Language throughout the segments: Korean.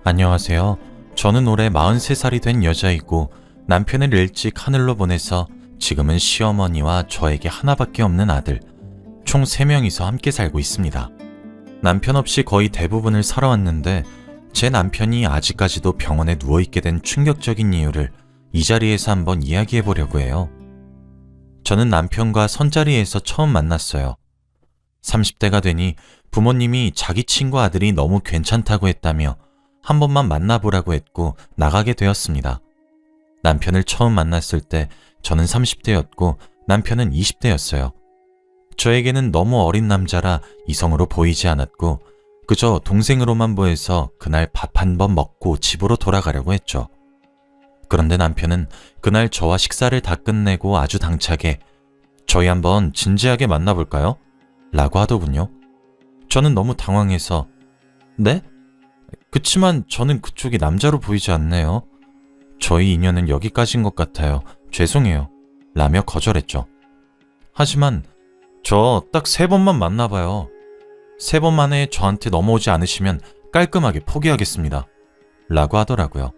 안녕하세요. 저는 올해 43살이 된 여자이고 남편을 일찍 하늘로 보내서 지금은 시어머니와 저에게 하나밖에 없는 아들, 총 3명이서 함께 살고 있습니다. 남편 없이 거의 대부분을 살아왔는데 제 남편이 아직까지도 병원에 누워있게 된 충격적인 이유를 이 자리에서 한번 이야기해 보려고 해요. 저는 남편과 선자리에서 처음 만났어요. 30대가 되니 부모님이 자기 친구 아들이 너무 괜찮다고 했다며 한 번만 만나보라고 했고 나가게 되었습니다. 남편을 처음 만났을 때 저는 30대였고 남편은 20대였어요. 저에게는 너무 어린 남자라 이성으로 보이지 않았고 그저 동생으로만 보여서 그날 밥 한 번 먹고 집으로 돌아가려고 했죠. 그런데 남편은 그날 저와 식사를 다 끝내고 아주 당차게 저희 한번 진지하게 만나볼까요? 라고 하더군요. 저는 너무 당황해서 네? 그치만 저는 그쪽이 남자로 보이지 않네요. 저희 인연은 여기까지인 것 같아요. 죄송해요. 라며 거절했죠. 하지만 저 딱 3번만 만나봐요. 3번 만에 저한테 넘어오지 않으시면 깔끔하게 포기하겠습니다. 라고 하더라고요.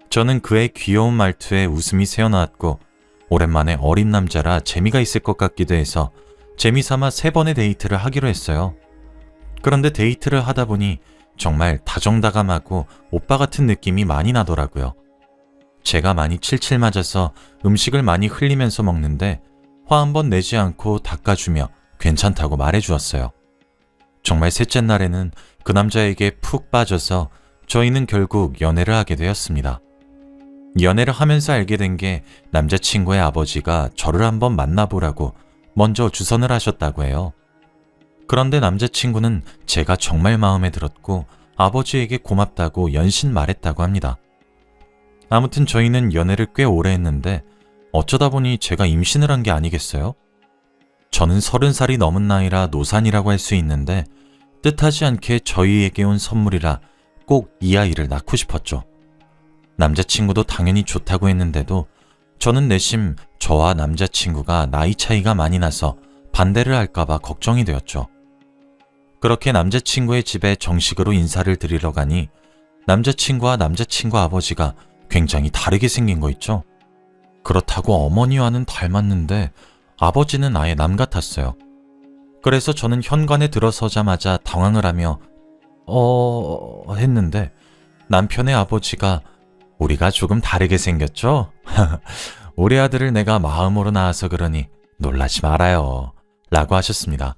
저는 그의 귀여운 말투에 웃음이 새어나왔고 오랜만에 어린 남자라 재미가 있을 것 같기도 해서 재미삼아 3번의 데이트를 하기로 했어요. 그런데 데이트를 하다 보니 정말 다정다감하고 오빠 같은 느낌이 많이 나더라고요. 제가 많이 칠칠 맞아서 음식을 많이 흘리면서 먹는데 화 한 번 내지 않고 닦아주며 괜찮다고 말해주었어요. 정말 셋째 날에는 그 남자에게 푹 빠져서 저희는 결국 연애를 하게 되었습니다. 연애를 하면서 알게 된 게 남자친구의 아버지가 저를 한번 만나보라고 먼저 주선을 하셨다고 해요. 그런데 남자친구는 제가 정말 마음에 들었고 아버지에게 고맙다고 연신 말했다고 합니다. 아무튼 저희는 연애를 꽤 오래 했는데 어쩌다 보니 제가 임신을 한 게 아니겠어요? 저는 30살이 넘은 나이라 노산이라고 할 수 있는데 뜻하지 않게 저희에게 온 선물이라 꼭 이 아이를 낳고 싶었죠. 남자친구도 당연히 좋다고 했는데도 저는 내심 저와 남자친구가 나이 차이가 많이 나서 반대를 할까봐 걱정이 되었죠. 그렇게 남자친구의 집에 정식으로 인사를 드리러 가니 남자친구와 남자친구 아버지가 굉장히 다르게 생긴 거 있죠. 그렇다고 어머니와는 닮았는데 아버지는 아예 남 같았어요. 그래서 저는 현관에 들어서자마자 당황을 하며 했는데 남편의 아버지가 우리가 조금 다르게 생겼죠? 우리 아들을 내가 마음으로 낳아서 그러니 놀라지 말아요. 라고 하셨습니다.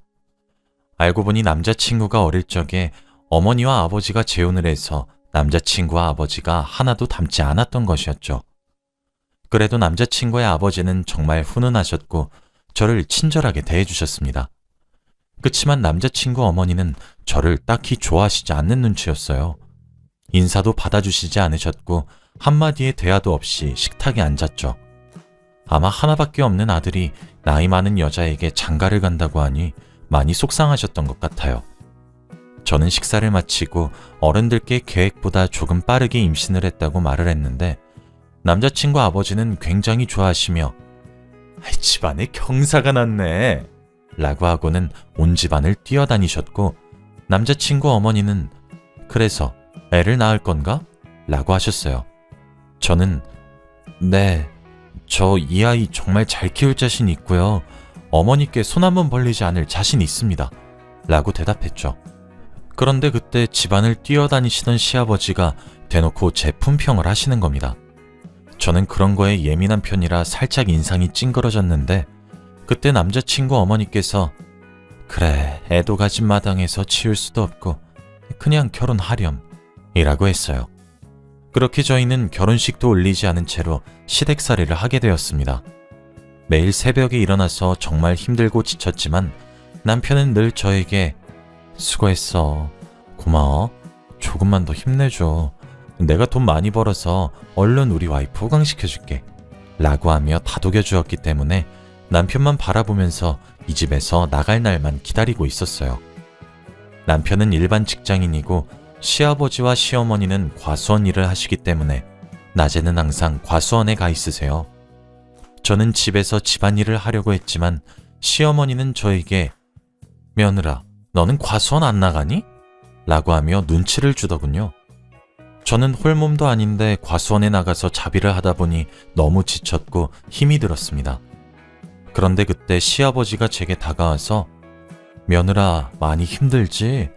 알고 보니 남자친구가 어릴 적에 어머니와 아버지가 재혼을 해서 남자친구와 아버지가 하나도 닮지 않았던 것이었죠. 그래도 남자친구의 아버지는 정말 훈훈하셨고 저를 친절하게 대해주셨습니다. 그치만 남자친구 어머니는 저를 딱히 좋아하시지 않는 눈치였어요. 인사도 받아주시지 않으셨고 한마디의 대화도 없이 식탁에 앉았죠. 아마 하나밖에 없는 아들이 나이 많은 여자에게 장가를 간다고 하니 많이 속상하셨던 것 같아요. 저는 식사를 마치고 어른들께 계획보다 조금 빠르게 임신을 했다고 말을 했는데 남자친구 아버지는 굉장히 좋아하시며 집안에 경사가 났네 라고 하고는 온 집안을 뛰어다니셨고 남자친구 어머니는 그래서 애를 낳을 건가? 라고 하셨어요. 저는 네, 저 이 아이 정말 잘 키울 자신 있고요. 어머니께 손 한번 벌리지 않을 자신 있습니다. 라고 대답했죠. 그런데 그때 집안을 뛰어다니시던 시아버지가 대놓고 제 품평을 하시는 겁니다. 저는 그런 거에 예민한 편이라 살짝 인상이 찡그러졌는데 그때 남자친구 어머니께서 그래, 애도 가진 마당에서 치울 수도 없고 그냥 결혼하렴 이라고 했어요. 그렇게 저희는 결혼식도 올리지 않은 채로 시댁살이를 하게 되었습니다. 매일 새벽에 일어나서 정말 힘들고 지쳤지만 남편은 늘 저에게 수고했어, 고마워, 조금만 더 힘내줘, 내가 돈 많이 벌어서 얼른 우리 와이프 호강시켜줄게 라고 하며 다독여 주었기 때문에 남편만 바라보면서 이 집에서 나갈 날만 기다리고 있었어요. 남편은 일반 직장인이고 시아버지와 시어머니는 과수원 일을 하시기 때문에 낮에는 항상 과수원에 가 있으세요. 저는 집에서 집안일을 하려고 했지만 시어머니는 저에게 며느라, 너는 과수원 안 나가니? 라고 하며 눈치를 주더군요. 저는 홀몸도 아닌데 과수원에 나가서 자비를 하다 보니 너무 지쳤고 힘이 들었습니다. 그런데 그때 시아버지가 제게 다가와서 며느라 많이 힘들지?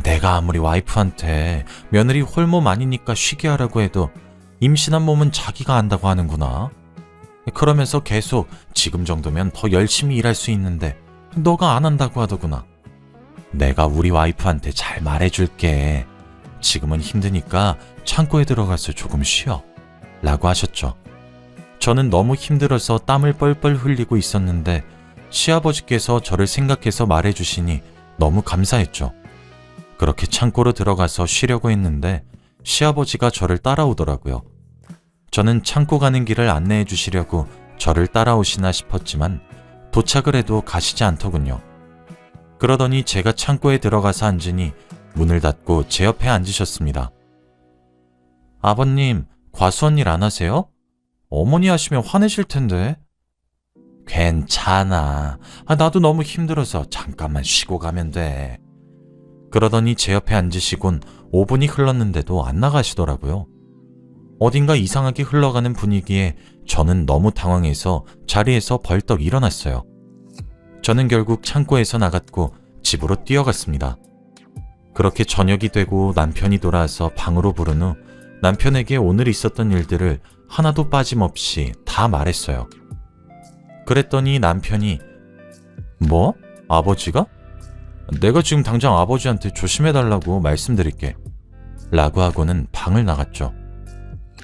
내가 아무리 와이프한테 며느리 홀몸 아니니까 쉬게 하라고 해도 임신한 몸은 자기가 안다고 하는구나. 그러면서 계속 지금 정도면 더 열심히 일할 수 있는데 너가 안 한다고 하더구나. 내가 우리 와이프한테 잘 말해줄게. 지금은 힘드니까 창고에 들어가서 조금 쉬어. 라고 하셨죠. 저는 너무 힘들어서 땀을 뻘뻘 흘리고 있었는데 시아버지께서 저를 생각해서 말해주시니 너무 감사했죠. 그렇게 창고로 들어가서 쉬려고 했는데 시아버지가 저를 따라오더라고요. 저는 창고 가는 길을 안내해 주시려고 저를 따라오시나 싶었지만 도착을 해도 가시지 않더군요. 그러더니 제가 창고에 들어가서 앉으니 문을 닫고 제 옆에 앉으셨습니다. 아버님, 과수원 일 안 하세요? 어머니 하시면 화내실 텐데. 괜찮아. 나도 너무 힘들어서 잠깐만 쉬고 가면 돼. 그러더니 제 옆에 앉으시곤 5분이 흘렀는데도 안 나가시더라고요. 어딘가 이상하게 흘러가는 분위기에 저는 너무 당황해서 자리에서 벌떡 일어났어요. 저는 결국 창고에서 나갔고 집으로 뛰어갔습니다. 그렇게 저녁이 되고 남편이 돌아와서 방으로 부른 후 남편에게 오늘 있었던 일들을 하나도 빠짐없이 다 말했어요. 그랬더니 남편이 뭐? 아버지가? 내가 지금 당장 아버지한테 조심해달라고 말씀드릴게. 라고 하고는 방을 나갔죠.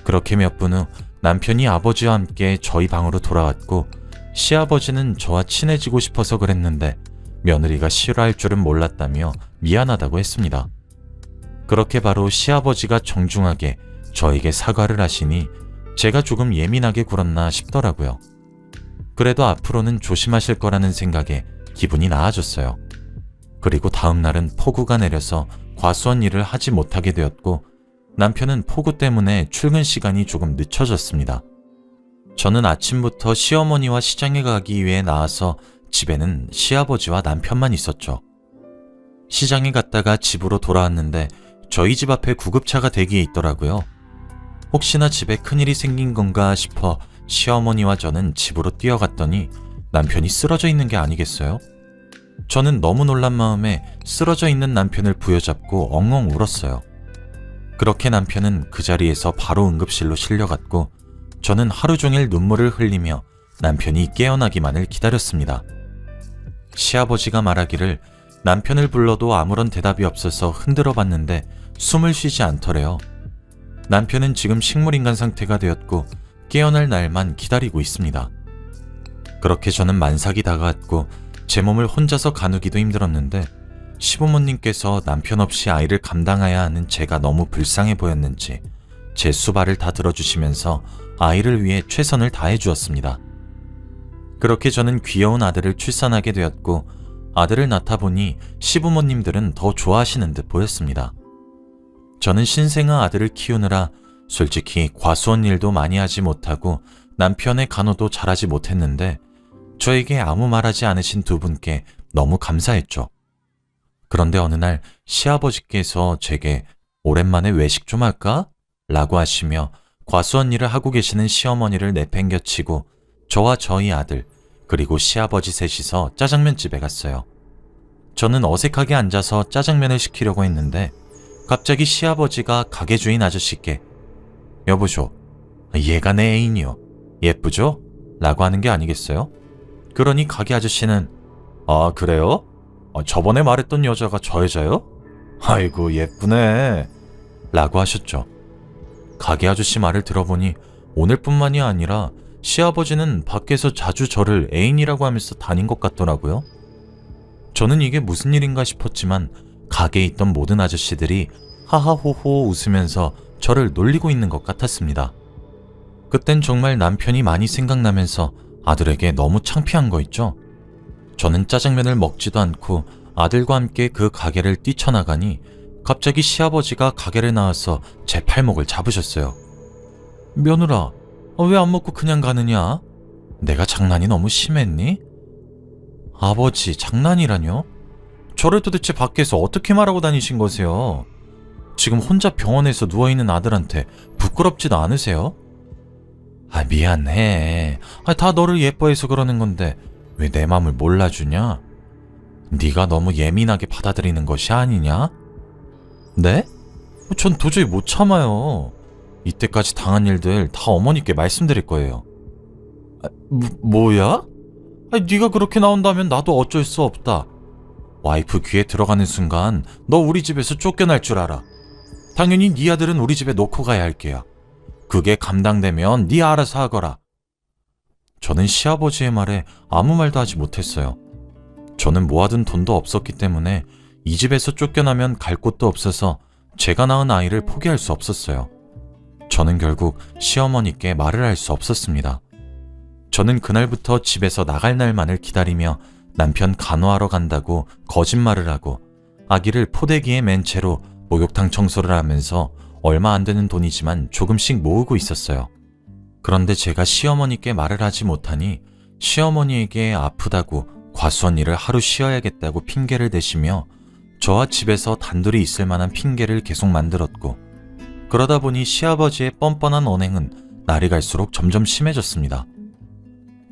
그렇게 몇 분 후 남편이 아버지와 함께 저희 방으로 돌아왔고 시아버지는 저와 친해지고 싶어서 그랬는데 며느리가 싫어할 줄은 몰랐다며 미안하다고 했습니다. 그렇게 바로 시아버지가 정중하게 저에게 사과를 하시니 제가 조금 예민하게 굴었나 싶더라고요. 그래도 앞으로는 조심하실 거라는 생각에 기분이 나아졌어요. 그리고 다음 날은 폭우가 내려서 과수원 일을 하지 못하게 되었고 남편은 폭우 때문에 출근 시간이 조금 늦춰졌습니다. 저는 아침부터 시어머니와 시장에 가기 위해 나와서 집에는 시아버지와 남편만 있었죠. 시장에 갔다가 집으로 돌아왔는데 저희 집 앞에 구급차가 대기해 있더라고요. 혹시나 집에 큰일이 생긴 건가 싶어 시어머니와 저는 집으로 뛰어갔더니 남편이 쓰러져 있는 게 아니겠어요? 저는 너무 놀란 마음에 쓰러져 있는 남편을 부여잡고 엉엉 울었어요. 그렇게 남편은 그 자리에서 바로 응급실로 실려갔고 저는 하루 종일 눈물을 흘리며 남편이 깨어나기만을 기다렸습니다. 시아버지가 말하기를 남편을 불러도 아무런 대답이 없어서 흔들어 봤는데 숨을 쉬지 않더래요. 남편은 지금 식물인간 상태가 되었고 깨어날 날만 기다리고 있습니다. 그렇게 저는 만삭이 다가왔고 제 몸을 혼자서 가누기도 힘들었는데 시부모님께서 남편 없이 아이를 감당해야 하는 제가 너무 불쌍해 보였는지 제 수발을 다 들어주시면서 아이를 위해 최선을 다해 주었습니다. 그렇게 저는 귀여운 아들을 출산하게 되었고 아들을 낳다 보니 시부모님들은 더 좋아하시는 듯 보였습니다. 저는 신생아 아들을 키우느라 솔직히 과수원 일도 많이 하지 못하고 남편의 간호도 잘하지 못했는데 저에게 아무 말하지 않으신 두 분께 너무 감사했죠. 그런데 어느 날 시아버지께서 제게 오랜만에 외식 좀 할까? 라고 하시며 과수원 일을 하고 계시는 시어머니를 내팽겨치고 저와 저희 아들 그리고 시아버지 셋이서 짜장면집에 갔어요. 저는 어색하게 앉아서 짜장면을 시키려고 했는데 갑자기 시아버지가 가게 주인 아저씨께 여보쇼, 얘가 내 애인이요. 예쁘죠? 라고 하는 게 아니겠어요? 그러니 가게 아저씨는 아 그래요? 저번에 말했던 여자가 저 여자요? 아이고 예쁘네 라고 하셨죠. 가게 아저씨 말을 들어보니 오늘뿐만이 아니라 시아버지는 밖에서 자주 저를 애인이라고 하면서 다닌 것 같더라고요. 저는 이게 무슨 일인가 싶었지만 가게에 있던 모든 아저씨들이 하하호호 웃으면서 저를 놀리고 있는 것 같았습니다. 그땐 정말 남편이 많이 생각나면서 아들에게 너무 창피한 거 있죠. 저는 짜장면을 먹지도 않고 아들과 함께 그 가게를 뛰쳐나가니 갑자기 시아버지가 가게를 나와서 제 팔목을 잡으셨어요. 며느라, 왜 안 먹고 그냥 가느냐? 내가 장난이 너무 심했니? 아버지, 장난이라뇨? 저를 도대체 밖에서 어떻게 말하고 다니신 거세요? 지금 혼자 병원에서 누워있는 아들한테 부끄럽지도 않으세요? 미안해. 다 너를 예뻐해서 그러는 건데 왜 내 맘을 몰라주냐? 네가 너무 예민하게 받아들이는 것이 아니냐? 네? 전 도저히 못 참아요. 이때까지 당한 일들 다 어머니께 말씀드릴 거예요. 뭐야? 네가 그렇게 나온다면 나도 어쩔 수 없다. 와이프 귀에 들어가는 순간 너 우리 집에서 쫓겨날 줄 알아. 당연히 네 아들은 우리 집에 놓고 가야 할 게야. 그게 감당되면 네 알아서 하거라. 저는 시아버지의 말에 아무 말도 하지 못했어요. 저는 모아둔 돈도 없었기 때문에 이 집에서 쫓겨나면 갈 곳도 없어서 제가 낳은 아이를 포기할 수 없었어요. 저는 결국 시어머니께 말을 할 수 없었습니다. 저는 그날부터 집에서 나갈 날만을 기다리며 남편 간호하러 간다고 거짓말을 하고 아기를 포대기에 맨 채로 목욕탕 청소를 하면서 얼마 안 되는 돈이지만 조금씩 모으고 있었어요. 그런데 제가 시어머니께 말을 하지 못하니 시어머니에게 아프다고 과수원 일을 하루 쉬어야겠다고 핑계를 대시며 저와 집에서 단둘이 있을 만한 핑계를 계속 만들었고, 그러다 보니 시아버지의 뻔뻔한 언행은 날이 갈수록 점점 심해졌습니다.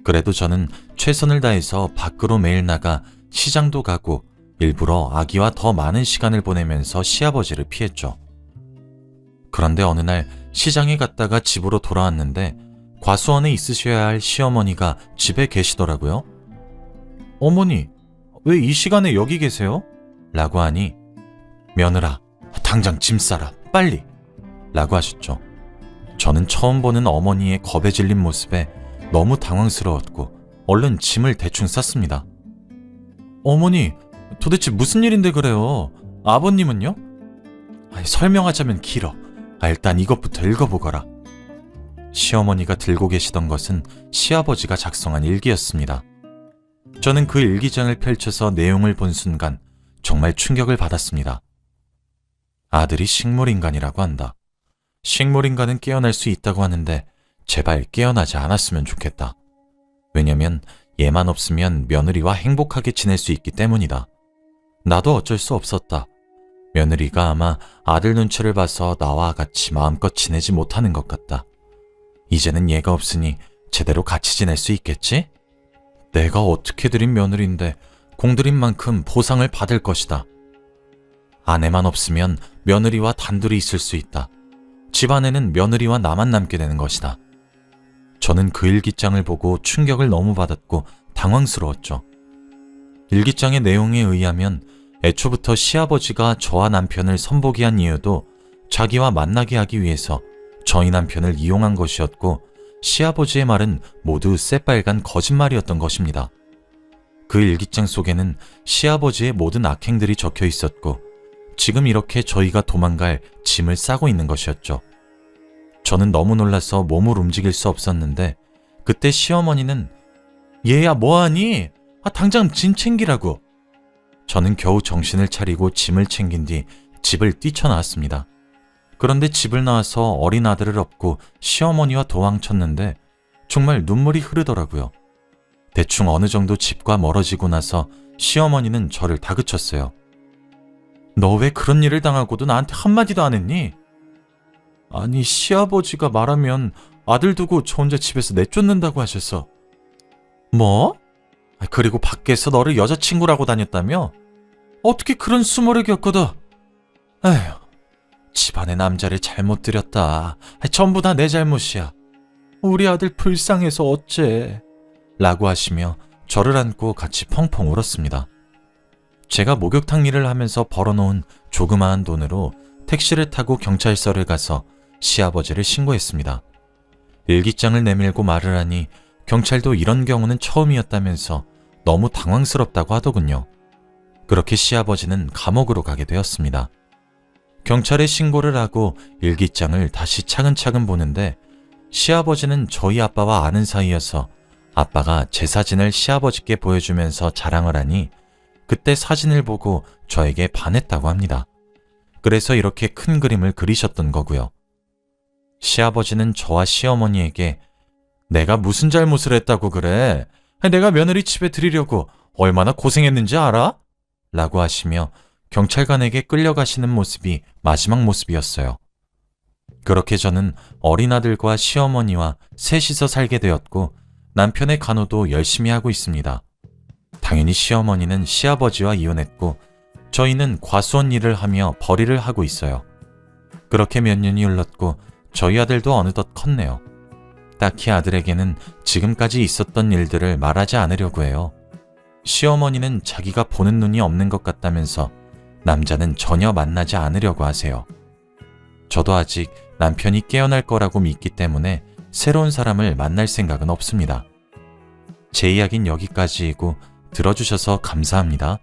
그래도 저는 최선을 다해서 밖으로 매일 나가 시장도 가고 일부러 아기와 더 많은 시간을 보내면서 시아버지를 피했죠. 그런데 어느 날 시장에 갔다가 집으로 돌아왔는데 과수원에 있으셔야 할 시어머니가 집에 계시더라고요. 어머니, 왜 이 시간에 여기 계세요? 라고 하니 며느라, 당장 짐 싸라, 빨리! 라고 하셨죠. 저는 처음 보는 어머니의 겁에 질린 모습에 너무 당황스러웠고 얼른 짐을 대충 쌌습니다. 어머니, 도대체 무슨 일인데 그래요? 아버님은요? 설명하자면 길어. 일단 이것부터 읽어보거라. 시어머니가 들고 계시던 것은 시아버지가 작성한 일기였습니다. 저는 그 일기장을 펼쳐서 내용을 본 순간 정말 충격을 받았습니다. 아들이 식물인간이라고 한다. 식물인간은 깨어날 수 있다고 하는데 제발 깨어나지 않았으면 좋겠다. 왜냐면 얘만 없으면 며느리와 행복하게 지낼 수 있기 때문이다. 나도 어쩔 수 없었다. 며느리가 아마 아들 눈치를 봐서 나와 같이 마음껏 지내지 못하는 것 같다. 이제는 얘가 없으니 제대로 같이 지낼 수 있겠지? 내가 어떻게 들인 며느리인데 공들인 만큼 보상을 받을 것이다. 아내만 없으면 며느리와 단둘이 있을 수 있다. 집안에는 며느리와 나만 남게 되는 것이다. 저는 그 일기장을 보고 충격을 너무 받았고 당황스러웠죠. 일기장의 내용에 의하면 애초부터 시아버지가 저와 남편을 선보게 한 이유도 자기와 만나게 하기 위해서 저희 남편을 이용한 것이었고, 시아버지의 말은 모두 새빨간 거짓말이었던 것입니다. 그 일기장 속에는 시아버지의 모든 악행들이 적혀 있었고 지금 이렇게 저희가 도망갈 짐을 싸고 있는 것이었죠. 저는 너무 놀라서 몸을 움직일 수 없었는데 그때 시어머니는 얘야 뭐하니? 당장 짐 챙기라고. 저는 겨우 정신을 차리고 짐을 챙긴 뒤 집을 뛰쳐나왔습니다. 그런데 집을 나와서 어린 아들을 업고 시어머니와 도망쳤는데 정말 눈물이 흐르더라고요. 대충 어느 정도 집과 멀어지고 나서 시어머니는 저를 다그쳤어요. 너 왜 그런 일을 당하고도 나한테 한마디도 안 했니? 아니, 시아버지가 말하면 아들 두고 저 혼자 집에서 내쫓는다고 하셔서. 뭐? 그리고 밖에서 너를 여자친구라고 다녔다며? 어떻게 그런 수모를 겪어도. 에휴, 집안의 남자를 잘못 들였다. 전부 다 내 잘못이야. 우리 아들 불쌍해서 어째. 라고 하시며 저를 안고 같이 펑펑 울었습니다. 제가 목욕탕 일을 하면서 벌어놓은 조그마한 돈으로 택시를 타고 경찰서를 가서 시아버지를 신고했습니다. 일기장을 내밀고 말을 하니 경찰도 이런 경우는 처음이었다면서 너무 당황스럽다고 하더군요. 그렇게 시아버지는 감옥으로 가게 되었습니다. 경찰에 신고를 하고 일기장을 다시 차근차근 보는데 시아버지는 저희 아빠와 아는 사이여서 아빠가 제 사진을 시아버지께 보여주면서 자랑을 하니 그때 사진을 보고 저에게 반했다고 합니다. 그래서 이렇게 큰 그림을 그리셨던 거고요. 시아버지는 저와 시어머니에게 내가 무슨 잘못을 했다고 그래? 내가 며느리 집에 들이려고 얼마나 고생했는지 알아? 라고 하시며 경찰관에게 끌려가시는 모습이 마지막 모습이었어요. 그렇게 저는 어린 아들과 시어머니와 셋이서 살게 되었고 남편의 간호도 열심히 하고 있습니다. 당연히 시어머니는 시아버지와 이혼했고 저희는 과수원 일을 하며 벌이를 하고 있어요. 그렇게 몇 년이 흘렀고 저희 아들도 어느덧 컸네요. 딱히 아들에게는 지금까지 있었던 일들을 말하지 않으려고 해요. 시어머니는 자기가 보는 눈이 없는 것 같다면서 남자는 전혀 만나지 않으려고 하세요. 저도 아직 남편이 깨어날 거라고 믿기 때문에 새로운 사람을 만날 생각은 없습니다. 제 이야기는 여기까지이고 들어주셔서 감사합니다.